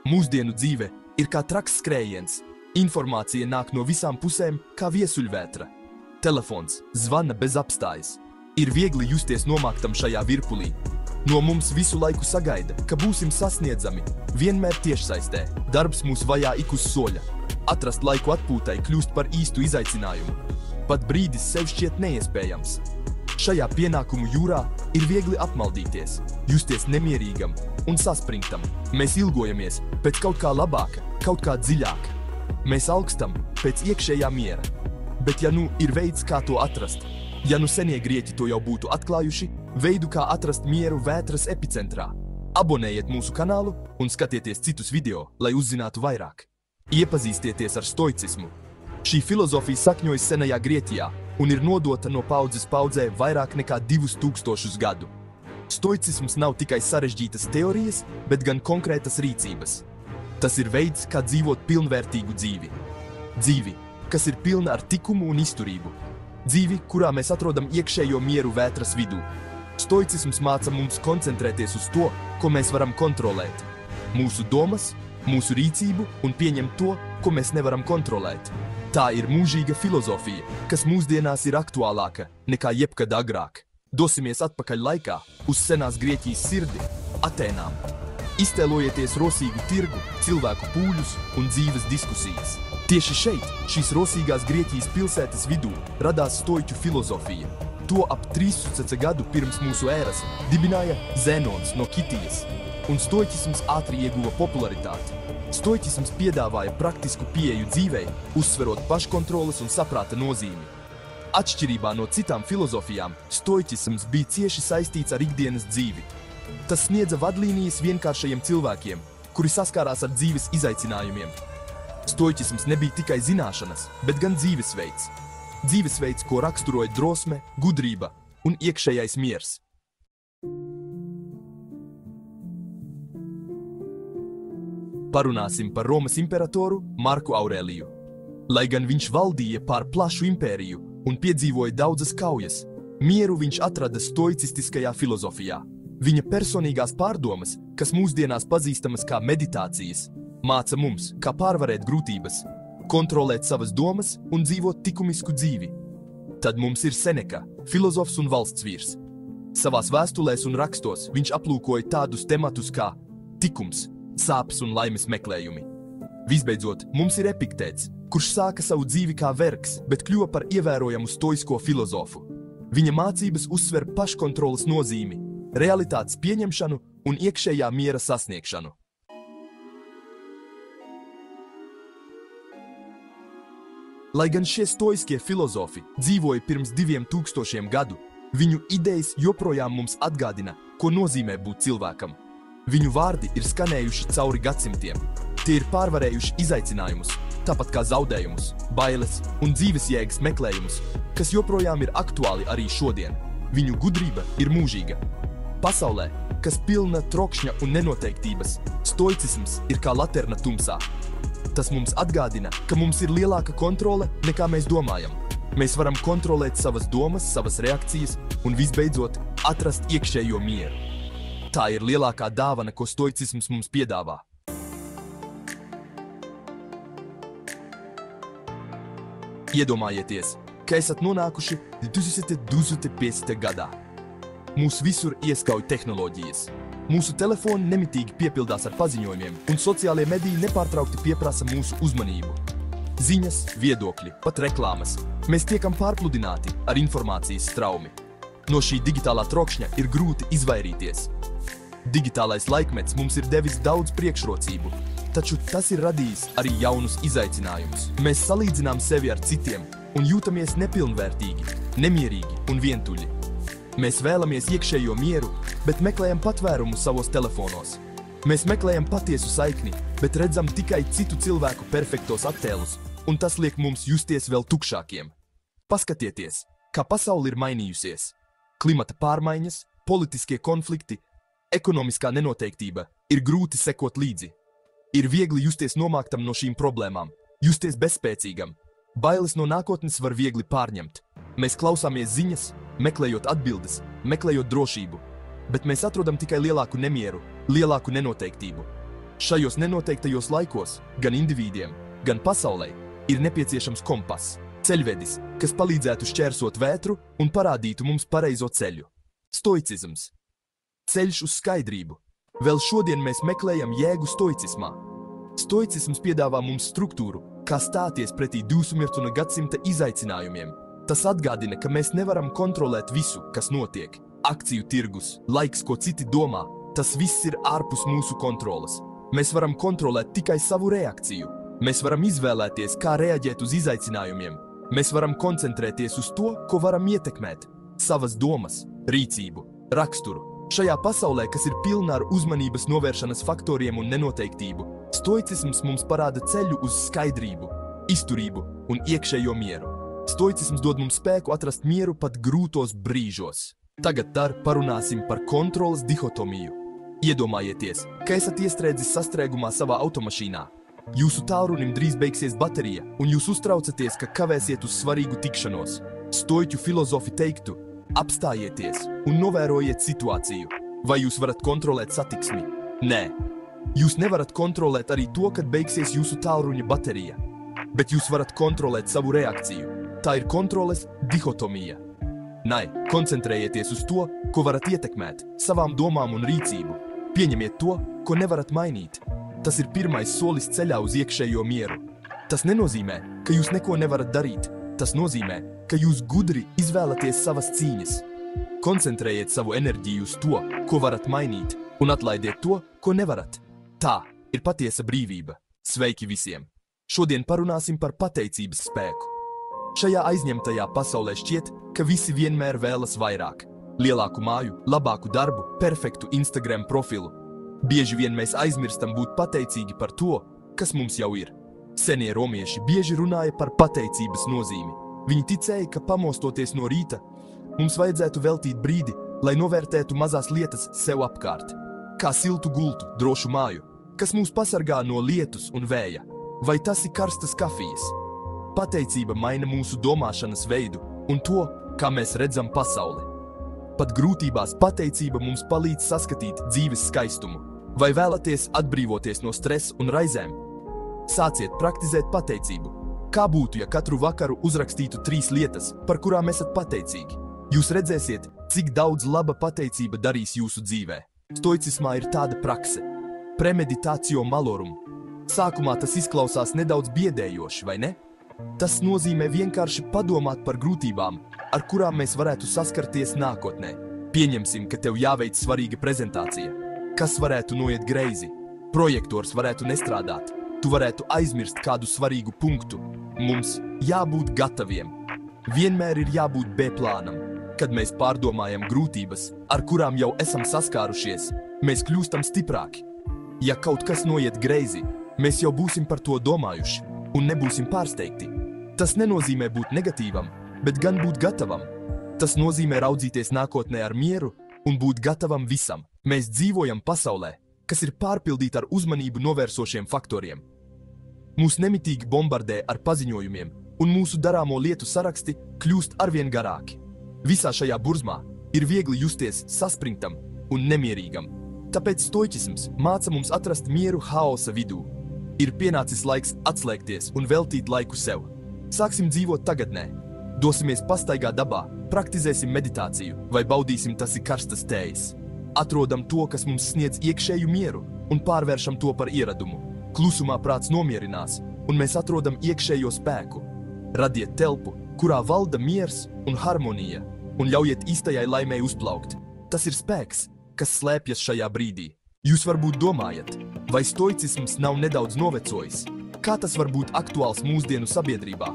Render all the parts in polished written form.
Mūsdienu dzīve ir kā traks skrējiens. Informācija nāk no visām pusēm kā viesuļvētra. Telefons zvana bez apstājas. Ir viegli justies nomāktam šajā virpulī. No mums visu laiku sagaida, ka būsim sasniedzami, vienmēr tiešsaistē. Darbs mūs vajā ik uz soļa. Atrast laiku atpūtai kļūst par īstu izaicinājumu. Pat brīdis sev šķiet neiespējams. Šajā pienākumu jūrā ir viegli apmaldīties, justies nemierīgam un saspringtam. Mēs ilgojamies pēc kaut kā labāka, kaut kā dziļāka. Mēs augstam pēc iekšējā miera. Bet ja nu ir veids, kā to atrast, ja nu senie grieķi to jau būtu atklājuši, veidu, kā atrast mieru vētras epicentrā, abonējiet mūsu kanālu un skatieties citus video, lai uzzinātu vairāk. Iepazīstieties ar stoicismu. Šī filozofija sakņojas senajā Grieķijā un ir nodota no paudzes paudzē vairāk nekā 2000 gadu. Stoicisms nav tikai sarežģītas teorijas, bet gan konkrētas rīcības. Tas ir veids, kā dzīvot pilnvērtīgu dzīvi. Dzīvi, kas ir pilna ar tikumu un izturību. Dzīvi, kurā mēs atrodam iekšējo mieru vētras vidū. Stoicisms māca mums koncentrēties uz to, ko mēs varam kontrolēt. Mūsu domas, mūsu rīcību un pieņemt to, ko mēs nevaram kontrolēt. Tā ir mūžīga filozofija, kas mūsdienās ir aktuālāka nekā jebkad agrāk. Dosimies atpakaļ laikā uz senās Grieķijas sirdi, Atēnām. Iztēlojieties rosīgu tirgu, cilvēku pūļus un dzīves diskusijas. Tieši šeit, šīs rosīgās Grieķijas pilsētas vidū, radās stoiķu filozofija. To ap 300 gadu pirms mūsu ēras dibināja Zenons no Kitijas, un stoiķisms ātri ieguva popularitāti. Stoiķisms piedāvāja praktisku pieeju dzīvei, uzsverot paškontroles un saprāta nozīmi. Atšķirībā no citām filozofijām, stoiķisms bija cieši saistīts ar ikdienas dzīvi. Tas sniedza vadlīnijas vienkāršajiem cilvēkiem, kuri saskārās ar dzīves izaicinājumiem. Stoiķisms nebija tikai zināšanas, bet gan dzīvesveids. Dzīvesveids, ko raksturoja drosme, gudrība un iekšējais miers. Parunāsim par Romas imperatoru Marku Aurēliju. Lai gan viņš valdīja pār plašu impēriju un piedzīvoja daudzas kaujas, mieru viņš atrada stoicistiskajā filozofijā. Viņa personīgās pārdomas, kas mūsdienās pazīstamas kā meditācijas, māca mums, kā pārvarēt grūtības, kontrolēt savas domas un dzīvot likumisku dzīvi. Tad mums ir Seneka, filozofs un valsts vīrs. Savās vēstulēs un rakstos viņš aplūkoja tādus tematus kā tikums, sāpes un laimes meklējumi. Visbeidzot, mums ir Epiktēts, kurš sāka savu dzīvi kā vergs, bet kļuva par ievērojamu stoisko filozofu. Viņa mācības uzsver paškontroles nozīmi, realitātes pieņemšanu un iekšējā miera sasniegšanu. Lai gan šie stoiskie filozofi dzīvoja pirms 2000 gadu, viņu idejas joprojām mums atgādina, ko nozīmē būt cilvēkam. Viņu vārdi ir skanējuši cauri gadsimtiem. Tie ir pārvarējuši izaicinājumus, tāpat kā zaudējumus, bailes un dzīvesjēgas meklējumus, kas joprojām ir aktuāli arī šodien. Viņu gudrība ir mūžīga. Pasaulē, kas pilna trokšņa un nenoteiktības, stoicisms ir kā laterna tumsā. Tas mums atgādina, ka mums ir lielāka kontrole, nekā mēs domājam. Mēs varam kontrolēt savas domas, savas reakcijas un visbeidzot atrast iekšējo mieru. Tā ir lielākā dāvana, ko stoicisms mums piedāvā. Iedomājieties, ka esat nonākuši 2025. gadā. Mūs visur ieskauj tehnoloģijas. Mūsu telefoni nemitīgi piepildās ar paziņojumiem, un sociālie mediji nepārtraukti pieprasa mūsu uzmanību. Ziņas, viedokļi, pat reklāmas. Mēs tiekam pārpludināti ar informācijas straumi. No šī digitālā trokšņa ir grūti izvairīties. Digitālais laikmets mums ir devis daudz priekšrocību, taču tas ir radījis arī jaunus izaicinājumus. Mēs salīdzinām sevi ar citiem un jūtamies nepilnvērtīgi, nemierīgi un vientuļi. Mēs vēlamies iekšējo mieru, bet meklējam patvērumu savos telefonos. Mēs meklējam patiesu saikni, bet redzam tikai citu cilvēku perfektos attēlus, un tas liek mums justies vēl tukšākiem. Paskatieties, kā pasaule ir mainījusies. Klimata pārmaiņas, politiskie konflikti, ekonomiskā nenoteiktība, ir grūti sekot līdzi. Ir viegli justies nomāktam no šīm problēmām, justies bezspēcīgam. Bailes no nākotnes var viegli pārņemt. Mēs klausāmies ziņas, meklējot atbildes, meklējot drošību, bet mēs atrodam tikai lielāku nemieru, lielāku nenoteiktību. Šajos nenoteiktajos laikos gan indivīdiem, gan pasaulē ir nepieciešams kompass, ceļvedis, kas palīdzētu šķērsot vētru un parādītu mums pareizo ceļu. Stoicisms. Ceļš uz skaidrību. Vēl šodien mēs meklējam jēgu stoicismā. Stoicisms piedāvā mums struktūru, kā stāties pretī 21. gadsimta izaicinājumiem. Tas atgādina, ka mēs nevaram kontrolēt visu, kas notiek. Akciju tirgus, laiks, ko citi domā, tas viss ir ārpus mūsu kontroles. Mēs varam kontrolēt tikai savu reakciju. Mēs varam izvēlēties, kā reaģēt uz izaicinājumiem. Mēs varam koncentrēties uz to, ko varam ietekmēt. Savas domas, rīcību, raksturu. Šajā pasaulē, kas ir pilna ar uzmanības novēršanas faktoriem un nenoteiktību, stoicisms mums parāda ceļu uz skaidrību, izturību un iekšējo mieru. Stoicisms dod mums spēku atrast mieru pat grūtos brīžos. Tagad parunāsim par kontroles dihotomiju. Iedomājieties, ka esat iestrēdzis sastrēgumā savā automašīnā. Jūsu tālrunim drīz beigsies baterija, un jūs uztraucaties, ka kavēsiet uz svarīgu tikšanos. Stoiķu filozofi teiktu: apstājieties un novērojiet situāciju. Vai jūs varat kontrolēt satiksmi? Nē. Jūs nevarat kontrolēt arī to, kad beigsies jūsu tālruņa baterija. Bet jūs varat kontrolēt savu reakciju. Tā ir kontroles dihotomija. Koncentrējieties uz to, ko varat ietekmēt, savām domām un rīcību. Pieņemiet to, ko nevarat mainīt. Tas ir pirmais solis ceļā uz iekšējo mieru. Tas nenozīmē, ka jūs neko nevarat darīt. Tas nozīmē, ka jūs gudri izvēlaties savas cīņas. Koncentrējiet savu enerģiju uz to, ko varat mainīt, un atlaidiet to, ko nevarat. Tā ir patiesa brīvība. Sveiki visiem! Šodien parunāsim par pateicības spēku. Šajā aizņemtajā pasaulē šķiet, ka visi vienmēr vēlas vairāk. Lielāku māju, labāku darbu, perfektu Instagram profilu. Bieži vien mēs aizmirstam būt pateicīgi par to, kas mums jau ir. Senie romieši bieži runāja par pateicības nozīmi. Viņi ticēja, ka pamostoties no rīta, mums vajadzētu veltīt brīdi, lai novērtētu mazās lietas sev apkārt. Kā siltu gultu, drošu māju, kas mūs pasargā no lietus un vēja. Vai tas ir karstas kafijas? Pateicība maina mūsu domāšanas veidu un to, kā mēs redzam pasauli. Pat grūtībās pateicība mums palīdz saskatīt dzīves skaistumu. Vai vēlaties atbrīvoties no stresa un raizēm? Sāciet praktizēt pateicību. Kā būtu, ja katru vakaru uzrakstītu 3 lietas, par kurām esat pateicīgi? Jūs redzēsiet, cik daudz laba pateicība darīs jūsu dzīvē. Stoicismā ir tāda prakse – premeditācio malorum. Sākumā tas izklausās nedaudz biedējoši, vai ne? Tas nozīmē vienkārši padomāt par grūtībām, ar kurām mēs varētu saskarties nākotnē. Pieņemsim, ka tev jāveic svarīga prezentācija. Kas varētu noiet greizi? Projektors varētu nestrādāt. Tu varētu aizmirst kādu svarīgu punktu. Mums jābūt gataviem. Vienmēr ir jābūt B plānam. Kad mēs pārdomājam grūtības, ar kurām jau esam saskārušies, mēs kļūstam stiprāki. Ja kaut kas noiet greizi, mēs jau būsim par to domājuši un nebūsim pārsteigti. Tas nenozīmē būt negatīvam, bet gan būt gatavam. Tas nozīmē raudzīties nākotnē ar mieru un būt gatavam visam. Mēs dzīvojam pasaulē, kas ir pārpildīta ar uzmanību novērsošiem faktoriem. Mūs nemitīgi bombardē ar paziņojumiem, un mūsu darāmo lietu saraksti kļūst arvien garāki. Visā šajā burzmā ir viegli justies saspringtam un nemierīgam. Tāpēc stoicisms māca mums atrast mieru haosa vidū. Ir pienācis laiks atslēgties un veltīt laiku sev. Sāksim dzīvot tagadnē. Dosimies pastaigā dabā, praktizēsim meditāciju vai baudīsim tas ir karstas tējas. Atrodam to, kas mums sniedz iekšēju mieru un pārvēršam to par ieradumu. Klusumā prāts nomierinās, un mēs atrodam iekšējo spēku. Radiet telpu, kurā valda miers un harmonija, un ļaujiet īstajai laimei uzplaukt. Tas ir spēks, kas slēpjas šajā brīdī. Jūs varbūt domājat, vai stoicisms nav nedaudz novecojis? Kā tas var būt aktuāls mūsdienu sabiedrībā?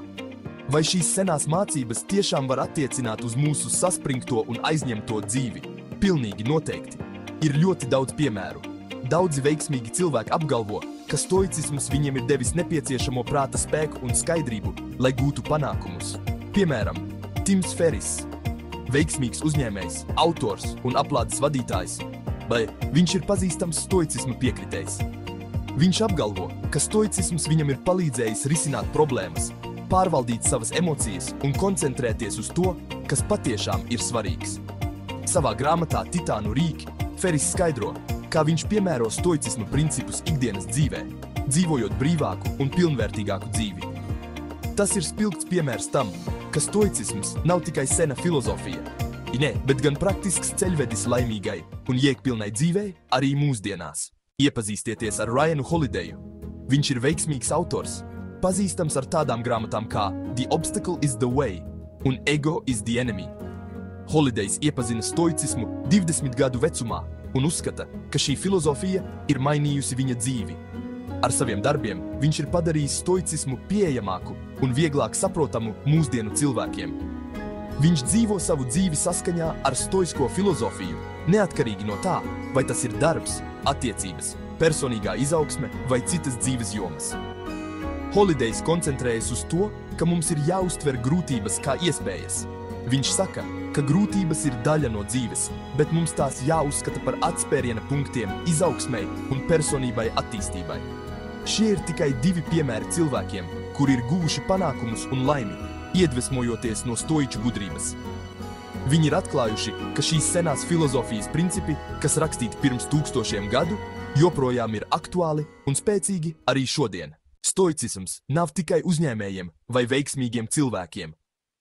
Vai šīs senās mācības tiešām var attiecināt uz mūsu saspringto un aizņemto dzīvi? Pilnīgi noteikti. Ir ļoti daudz piemēru. Daudzi veiksmīgi cilvēki apgalvo, ka stoicisms viņiem ir devis nepieciešamo prāta spēku un skaidrību, lai gūtu panākumus. Piemēram, Tims Ferriss, veiksmīgs uzņēmējs, autors un aplādes vadītājs, vai viņš ir pazīstams stoicisma piekritējs. Viņš apgalvo, ka stoicisms viņam ir palīdzējis risināt problēmas, pārvaldīt savas emocijas un koncentrēties uz to, kas patiešām ir svarīgs. Savā grāmatā Titānu rīki Ferriss skaidro, kā viņš piemēro stoicisma principus ikdienas dzīvē, dzīvojot brīvāku un pilnvērtīgāku dzīvi. Tas ir spilgts piemērs tam, ka stoicisms nav tikai sena filozofija, bet gan praktisks ceļvedis laimīgai un jēgpilnai dzīvei arī mūsdienās. Iepazīstieties ar Ryanu Holidayu. Viņš ir veiksmīgs autors, pazīstams ar tādām grāmatām kā The Obstacle is the Way un Ego is the Enemy. Holidejs iepazina stoicismu 20 gadu vecumā un uzskata, ka šī filozofija ir mainījusi viņa dzīvi. Ar saviem darbiem viņš ir padarījis stoicismu pieejamāku un vieglāk saprotamu mūsdienu cilvēkiem. Viņš dzīvo savu dzīvi saskaņā ar stoisko filozofiju, neatkarīgi no tā, vai tas ir darbs, attiecības, personīgā izaugsme vai citas dzīves jomas. Holidejs koncentrējas uz to, ka mums ir jāuztver grūtības kā iespējas. Viņš saka, ka grūtības ir daļa no dzīves, bet mums tās jāuzskata par atspēriena punktiem izaugsmei un personībai attīstībai. Šie ir tikai 2 piemēri cilvēkiem, kuri ir guvuši panākumus un laimi, iedvesmojoties no stoiču gudrības. Viņi ir atklājuši, ka šīs senās filozofijas principi, kas rakstīti pirms 1000 gadu, joprojām ir aktuāli un spēcīgi arī šodien. Stoicisms nav tikai uzņēmējiem vai veiksmīgiem cilvēkiem.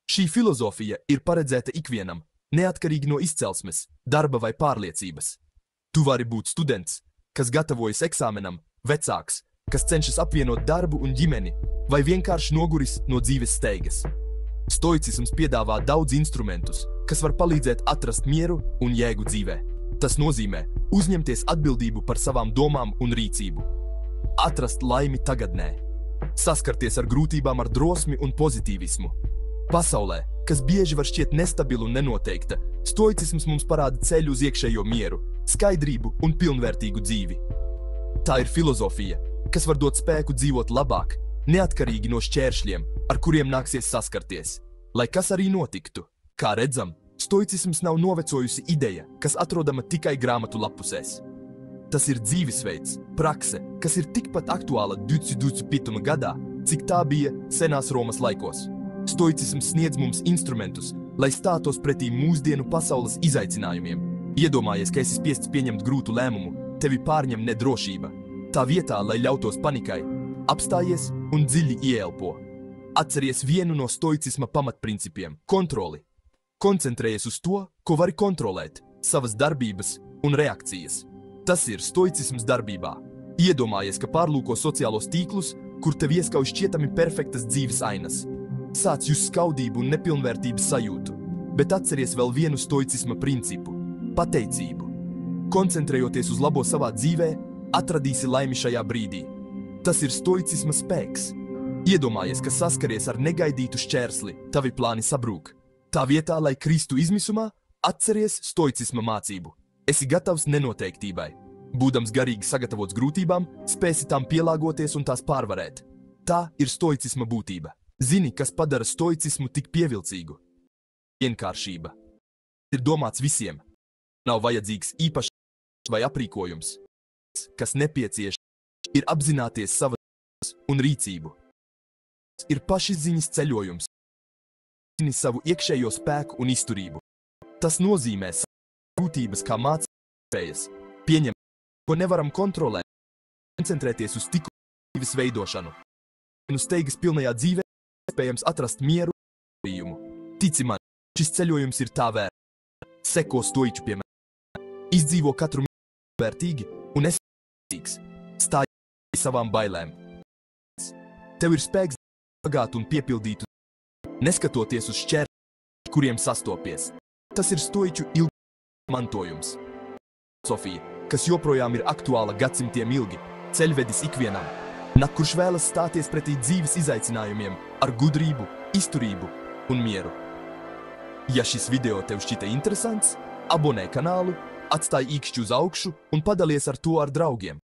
Šī filozofija ir paredzēta ikvienam, neatkarīgi no izcelsmes, darba vai pārliecības. Tu vari būt students, kas gatavojas eksāmenam, vecāks, kas cenšas apvienot darbu un ģimeni, vai vienkārši noguris no dzīves steigas. Stoicisms piedāvā daudz instrumentus, kas var palīdzēt atrast mieru un jēgu dzīvē. Tas nozīmē uzņemties atbildību par savām domām un rīcību. Atrast laimi tagadnē. Saskarties ar grūtībām ar drosmi un pozitīvismu. Pasaulē, kas bieži var šķiet nestabila un nenoteikta, stoicisms mums parāda ceļu uz iekšējo mieru, skaidrību un pilnvērtīgu dzīvi. Tā ir filozofija, kas var dot spēku dzīvot labāk, neatkarīgi no šķēršļiem, ar kuriem nāksies saskarties. Lai kas arī notiktu, kā redzam, stoicisms nav novecojusi ideja, kas atrodama tikai grāmatu lapusēs. Tas ir dzīvesveids, prakse, kas ir tikpat aktuāla 2025. gadā, cik tā bija senās Romas laikos. Stoicisms sniedz mums instrumentus, lai stātos pretī mūsdienu pasaules izaicinājumiem. Iedomājies, ka esi spiests pieņemt grūtu lēmumu, tevi pārņem nedrošība. Tā vietā, lai ļautos panikai, apstājies un dziļi ieelpo. Atceries vienu no stoicisma pamatprincipiem – kontroli. Koncentrējies uz to, ko vari kontrolēt – savas darbības un reakcijas. Tas ir stoicisms darbībā. Iedomājies, ka pārlūko sociālos tīklus, kur tev ieskauj šķietami perfektas dzīves ainas. Sāc just skaudību un nepilnvērtības sajūtu, bet atceries vēl vienu stoicisma principu – pateicību. Koncentrējoties uz labo savā dzīvē, atradīsi laimi šajā brīdī. Tas ir stoicisma spēks. Iedomājies, ka saskaries ar negaidītu šķērsli, tavi plāni sabrūk. Tā vietā, lai kristu izmisumā, atceries stoicisma mācību. Esi gatavs nenoteiktībai. Būdams garīgi sagatavots grūtībām, spēsi tām pielāgoties un tās pārvarēt. Tā ir stoicisma būtība. Zini, kas padara stoicismu tik pievilcīgu? Vienkāršība. Ir domāts visiem. Nav vajadzīgs īpašs vai aprīkojums. Kas nepieciešams, ir apzināties savas un rīcību. Ir pašizziņas ceļojums. Zini savu iekšējo spēku un izturību. Tas nozīmē grūtības kā mācības, pieņemt, ko nevaram kontrolēt, koncentrēties uz tikko dzīves veidošanu. Un uz steigas pilnajā dzīvē iespējams atrast mieru un darījumu. Tici man, šis ceļojums ir tā vērts. Seko stoiču piemēram. Izdzīvo katru mirkli vērtīgi un esi vērtīgs. Stāj savām bailēm. Tev ir spēks bagāt un piepildītu, neskatoties uz šķēršļiem, kuriem sastopies. Tas ir stoiču ilgu mantojums. Sofija, kas joprojām ir aktuāla gadsimtiem ilgi, ceļvedis ikvienam. Kurš vēlas stāties pretī dzīves izaicinājumiem ar gudrību, izturību un mieru. Ja šis video tev šķita interesants, abonē kanālu, atstāj īkšķi uz augšu un padalies ar to ar draugiem.